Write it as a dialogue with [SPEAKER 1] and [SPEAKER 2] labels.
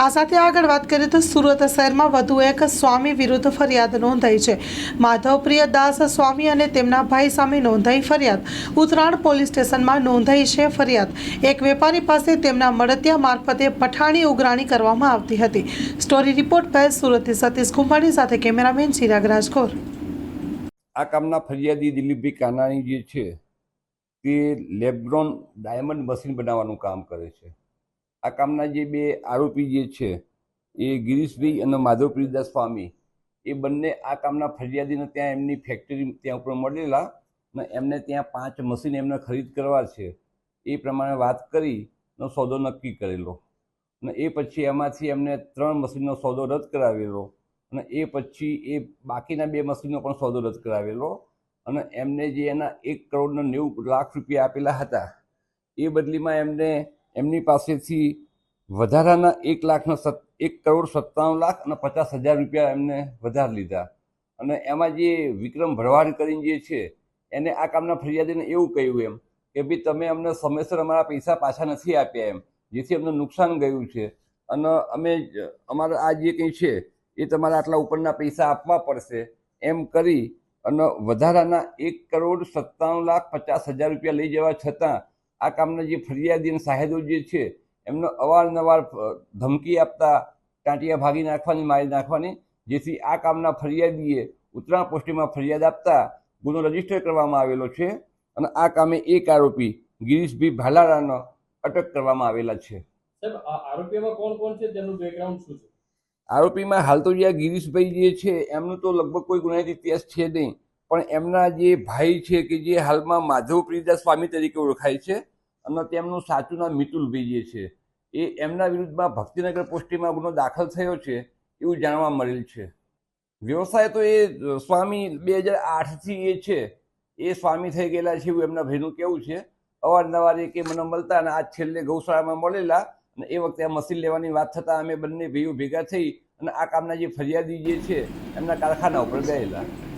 [SPEAKER 1] આ સાથે આગળ વાત કરીએ તો સુરત શહેરમાં વધુ એક સ્વામી વિરુદ્ધ ફરિયાદ નોંધાઈ છે। માધવપ્રિય દાસ સ્વામી અને તેમના ભાઈ સામે નોંધાઈ ફરિયાદ। ઉત્તરાયણ પોલીસ સ્ટેશનમાં નોંધાઈ છે ફરિયાદ। એક વેપારી પાસે તેમના મળતિયા મારફતે પઠાણી ઉઘરાણી કરવામાં આવતી હતી। સ્ટોરી રિપોર્ટ બાય સુરતથી સતીશ કુંભાણી સાથે કેમેરામેન ચિરાગ રાજકોર।
[SPEAKER 2] આ કામના ફરિયાદી દિલીપભાઈ કાનાણી જે છે તે લેબ્રોન ડાયમંડ મશીન બનાવવાનું કામ કરે છે। આ કામના જે બે આરોપી જે છે એ ગિરીશભાઈ અને માધવપ્રિયદાસ સ્વામી એ બંને આ કામના ફરિયાદીને ત્યાં એમની ફેક્ટરી ત્યાં ઉપર મળેલા અને એમને ત્યાં 5 મશીન એમને ખરીદ કરવા છે એ પ્રમાણે વાત કરીને સોદો નક્કી કરેલો અને એ પછી એમાંથી એમને 3 મશીનનો સોદો રદ કરાવેલો અને એ પછી એ બાકીના 2 મશીનનો પણ સોદો રદ કરાવેલો અને એમને જે એના 1 કરોડ ને 90 લાખ રૂપિયા આપેલા હતા એ બદલીમાં એમને એમની પાસેથી વધારાના 1 કરોડ 97 લાખ અને 50,000 રૂપિયા એમને વધારે લીધા અને એમાં જે વિક્રમ ભરવાડ કરીને જે છે એને આ કામના ફરિયાદીને એવું કહ્યું એમ કે ભાઈ તમે અમને સમયસર અમારા પૈસા પાછા નથી આપ્યા એમ, જેથી અમને નુકસાન ગયું છે અને અમે અમારા આ જે કંઈ છે એ તમારા આટલા ઉપરના પૈસા આપવા પડશે એમ કરી અને વધારાના 1 કરોડ 97 લાખ 50,000 રૂપિયા લઈ જવા છતાં આ કામના જે ફરિયાદી અને સાહેદો જે છે એમને અવારનવાર ધમકી આપતા ટાંટિયા ભાગી નાખવાની, મારી નાખવાની, જેથી આ કામના ફરિયાદીએ ઉત્તરાયણ પોસ્ટીમાં ફરિયાદ આપતા ગુનો રજીસ્ટર કરવામાં આવેલો છે અને આ કામે એક આરોપી ગિરીશભાઈ ભાલારાનો અટક કરવામાં આવેલા છે।
[SPEAKER 3] સાહેબ, આ આરોપીમાં કોણ કોણ છે, તેમનું બેકગ્રાઉન્ડ શું છે?
[SPEAKER 2] આરોપીમાં હાલ તો જે ગિરીશભાઈ જે છે એમનું તો લગભગ કોઈ ગુનાહિત ઇતિહાસ છે નહીં, પણ એમના જે ભાઈ છે કે જે હાલમાં માધવપ્રિયદાસ સ્વામી તરીકે ઓળખાય છે અને તેમનું સાચું નામ મિતુલભાઈ જે છે એ એમના વિરુદ્ધમાં ભક્તિનગર પોસ્ટીમાં ગુનો દાખલ થયો છે એવું જાણવા મળેલ છે। વ્યવસાય તો એ સ્વામી 2008થી એ છે એ સ્વામી થઈ ગયેલા છે એવું એમના ભાઈનું કહેવું છે। અવારનવાર એ કે મને મળતા અને આજ છેલ્લે ગૌશાળામાં મળેલા અને એ વખતે આ મશીન લેવાની વાત થતાં અમે બંને ભાઈઓ ભેગા થઈ અને આ કામના જે ફરિયાદી જે છે એમના કારખાના ઉપર ગયેલા।